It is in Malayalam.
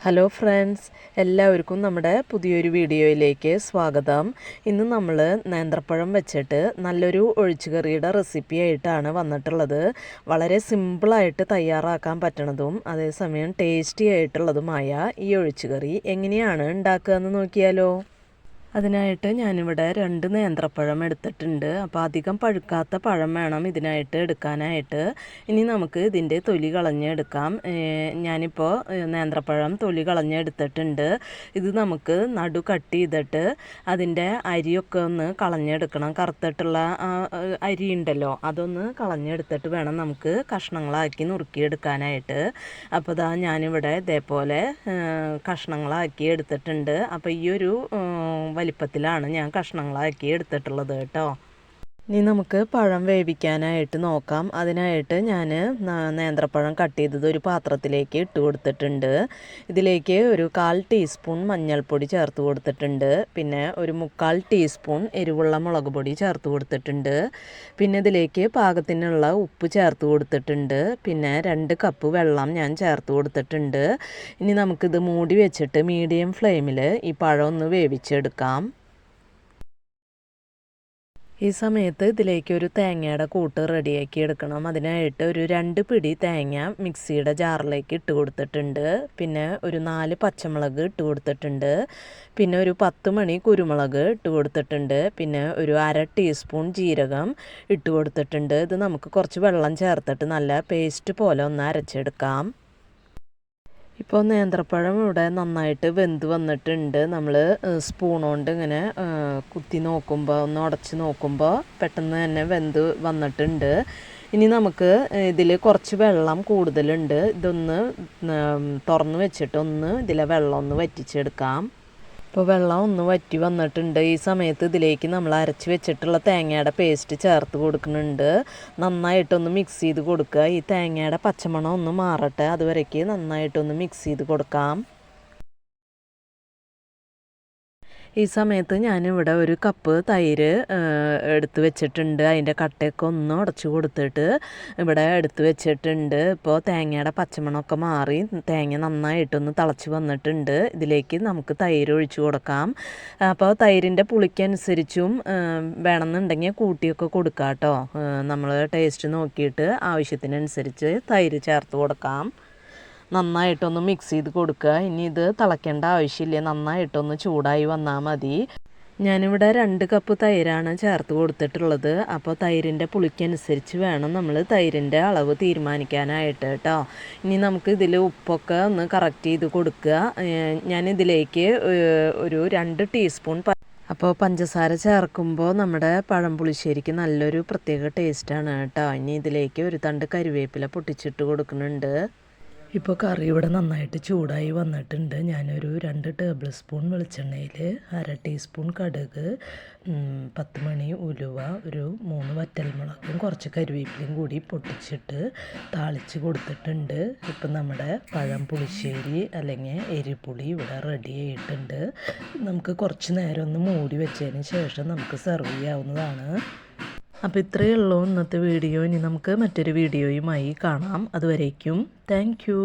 ഹലോ ഫ്രണ്ട്സ്, എല്ലാവർക്കും നമ്മുടെ പുതിയൊരു വീഡിയോയിലേക്ക് സ്വാഗതം. ഇന്ന് നമ്മൾ നേന്ത്രപ്പഴം വെച്ചിട്ട് നല്ലൊരു ഒഴിച്ചുകറിയുടെ റെസിപ്പി ആയിട്ടാണ് വന്നിട്ടുള്ളത്. വളരെ സിമ്പിളായിട്ട് തയ്യാറാക്കാൻ പറ്റണതും അതേസമയം ടേസ്റ്റി ആയിട്ടുള്ളതുമായ ഈ ഒഴിച്ചുകറി എങ്ങനെയാണ് ഉണ്ടാക്കുക എന്ന് നോക്കിയാലോ. അതിനായിട്ട് ഞാനിവിടെ 2 നേന്ത്രപ്പഴം എടുത്തിട്ടുണ്ട്. അപ്പോൾ അധികം പഴുക്കാത്ത പഴം വേണം ഇതിനായിട്ട് എടുക്കാനായിട്ട്. ഇനി നമുക്ക് ഇതിൻ്റെ തൊലി കളഞ്ഞെടുക്കാം. ഞാനിപ്പോൾ നേന്ത്രപ്പഴം തൊലി കളഞ്ഞെടുത്തിട്ടുണ്ട്. ഇത് നമുക്ക് നടു കട്ട് ചെയ്തിട്ട് അതിൻ്റെ അരിയൊക്കെ ഒന്ന് കളഞ്ഞെടുക്കണം. കറുത്തിട്ടുള്ള അരി ഉണ്ടല്ലോ, അതൊന്ന് കളഞ്ഞെടുത്തിട്ട് വേണം നമുക്ക് കഷ്ണങ്ങളാക്കി നുറുക്കിയെടുക്കാനായിട്ട്. അപ്പോൾ ഇതാ ഞാനിവിടെ ഇതേപോലെ കഷ്ണങ്ങളാക്കി എടുത്തിട്ടുണ്ട്. അപ്പോൾ ഈ ഒരു വലിപ്പത്തിലാണ് ഞാൻ കഷ്ണങ്ങളാക്കി എടുത്തിട്ടുള്ളത് കേട്ടോ. ഇനി നമുക്ക് പഴം വേവിക്കാനായിട്ട് നോക്കാം. അതിനായിട്ട് ഞാൻ നേന്ത്രപ്പഴം കട്ട് ചെയ്തത് ഒരു പാത്രത്തിലേക്ക് ഇട്ട് കൊടുത്തിട്ടുണ്ട്. ഇതിലേക്ക് ഒരു 1/4 ടീസ്പൂൺ മഞ്ഞൾപ്പൊടി ചേർത്ത് കൊടുത്തിട്ടുണ്ട്. പിന്നെ ഒരു 3/4 ടീസ്പൂൺ എരിവുള്ള മുളക് പൊടി ചേർത്ത് കൊടുത്തിട്ടുണ്ട്. പിന്നെ ഇതിലേക്ക് പാകത്തിനുള്ള ഉപ്പ് ചേർത്ത് കൊടുത്തിട്ടുണ്ട്. പിന്നെ 2 കപ്പ് വെള്ളം ഞാൻ ചേർത്ത് കൊടുത്തിട്ടുണ്ട്. ഇനി നമുക്കിത് മൂടി വെച്ചിട്ട് മീഡിയം ഫ്ലെയിമിൽ ഈ പഴം ഒന്ന് വേവിച്ചെടുക്കാം. ഈ സമയത്ത് ഇതിലേക്ക് ഒരു തേങ്ങയുടെ കൂട്ട് റെഡിയാക്കി എടുക്കണം. അതിനായിട്ട് ഒരു 2 പിടി തേങ്ങ മിക്സിയുടെ ജാറിലേക്ക് ഇട്ട് കൊടുത്തിട്ടുണ്ട്. പിന്നെ ഒരു 4 പച്ചമുളക് ഇട്ട് കൊടുത്തിട്ടുണ്ട്. പിന്നെ ഒരു 10 മണി കുരുമുളക് ഇട്ട് കൊടുത്തിട്ടുണ്ട്. പിന്നെ ഒരു 1/2 ടീസ്പൂൺ ജീരകം ഇട്ട് കൊടുത്തിട്ടുണ്ട്. ഇത് നമുക്ക് കുറച്ച് വെള്ളം ചേർത്തിട്ട് നല്ല പേസ്റ്റ് പോലെ ഒന്ന് അരച്ചെടുക്കാം. ഇപ്പോൾ നേന്ത്രപ്പഴം ഇവിടെ നന്നായിട്ട് വെന്ത് വന്നിട്ടുണ്ട്. നമ്മൾ സ്പൂൺ കൊണ്ട് ഇങ്ങനെ കുത്തി നോക്കുമ്പോൾ, ഒന്ന് ഉടച്ച് നോക്കുമ്പോൾ പെട്ടെന്ന് തന്നെ വെന്ത് വന്നിട്ടുണ്ട്. ഇനി നമുക്ക് ഇതിൽ കുറച്ച് വെള്ളം കൂടുതലുണ്ട്. ഇതൊന്ന് തുറന്ന് വെച്ചിട്ട് ഇതിലെ വെള്ളം ഒന്ന് വറ്റിച്ചെടുക്കാം. ഇപ്പോൾ വെള്ളം ഒന്ന് വറ്റി വന്നിട്ടുണ്ട്. ഈ സമയത്ത് ഇതിലേക്ക് നമ്മൾ അരച്ച് വെച്ചിട്ടുള്ള തേങ്ങയുടെ പേസ്റ്റ് ചേർത്ത് കൊടുക്കുന്നുണ്ട്. നന്നായിട്ടൊന്ന് മിക്സ് ചെയ്ത് കൊടുക്കുക. ഈ തേങ്ങയുടെ പച്ചമണം ഒന്ന് മാറട്ടെ, അതുവരേക്ക് നന്നായിട്ടൊന്ന് മിക്സ് ചെയ്ത് കൊടുക്കാം. ഈ സമയത്ത് ഞാനിവിടെ ഒരു കപ്പ് തൈര് എടുത്ത് വെച്ചിട്ടുണ്ട്. അതിൻ്റെ കട്ടയൊക്കെ ഒന്ന് ഉടച്ച് കൊടുത്തിട്ട് ഇവിടെ എടുത്ത് വെച്ചിട്ടുണ്ട്. ഇപ്പോൾ തേങ്ങയുടെ പച്ചമണമൊക്കെ മാറി തേങ്ങ നന്നായിട്ടൊന്ന് തിളച്ച് വന്നിട്ടുണ്ട്. ഇതിലേക്ക് നമുക്ക് തൈര് ഒഴിച്ചു കൊടുക്കാം. അപ്പോൾ തൈരിൻ്റെ പുളിക്കനുസരിച്ചും വേണമെന്നുണ്ടെങ്കിൽ കൂട്ടിയൊക്കെ കൊടുക്കാം കേട്ടോ. നമ്മൾ ടേസ്റ്റ് നോക്കിയിട്ട് ആവശ്യത്തിനനുസരിച്ച് തൈര് ചേർത്ത് കൊടുക്കാം. നന്നായിട്ടൊന്ന് മിക്സ് ചെയ്ത് കൊടുക്കുക. ഇനി ഇത് തിളയ്ക്കേണ്ട ആവശ്യമില്ല, നന്നായിട്ടൊന്ന് ചൂടായി വന്നാൽ മതി. ഞാനിവിടെ 2 കപ്പ് തൈരാണ് ചേർത്ത് കൊടുത്തിട്ടുള്ളത്. അപ്പോൾ തൈരിൻ്റെ പുളിക്കനുസരിച്ച് വേണം നമ്മൾ തൈരിൻ്റെ അളവ് തീരുമാനിക്കാനായിട്ട് കേട്ടോ. ഇനി നമുക്ക് ഇതിൽ ഉപ്പൊക്കെ ഒന്ന് കറക്റ്റ് ചെയ്ത് കൊടുക്കുക. ഞാനിതിലേക്ക് ഒരു 2 ടീസ്പൂൺ അപ്പോൾ പഞ്ചസാര ചേർക്കുമ്പോൾ നമ്മുടെ പഴം പുളിശ്ശേരിക്ക് നല്ലൊരു പ്രത്യേക ടേസ്റ്റാണ് കേട്ടോ. ഇനി ഇതിലേക്ക് ഒരു തണ്ട് കരിവേപ്പില പൊട്ടിച്ചിട്ട് കൊടുക്കുന്നുണ്ട്. ഇപ്പോൾ കറി ഇവിടെ നന്നായിട്ട് ചൂടായി വന്നിട്ടുണ്ട്. ഞാനൊരു 2 ടേബിൾ സ്പൂൺ വെളിച്ചെണ്ണയിൽ 1/2 ടീസ്പൂൺ കടുക്, 10 മണി ഉലുവ, ഒരു 3 വറ്റൽമുളകും കുറച്ച് കരിവേപ്പിലയും കൂടി പൊട്ടിച്ചിട്ട് താളിച്ച് കൊടുത്തിട്ടുണ്ട്. ഇപ്പം നമ്മുടെ പഴം പുളിശ്ശേരി അല്ലെങ്കിൽ എരിപുളി ഇവിടെ റെഡി ആയിട്ടുണ്ട്. നമുക്ക് കുറച്ച് നേരം ഒന്ന് മൂടി വെച്ചതിന് ശേഷം നമുക്ക് സെർവ് ചെയ്യാവുന്നതാണ്. അപ്പോൾ ഇത്രയേ ഉള്ളൂ ഇന്നത്തെ വീഡിയോ. ഇനി നമുക്ക് മറ്റൊരു വീഡിയോയുമായി കാണാം. അതുവരേക്കും താങ്ക് യു.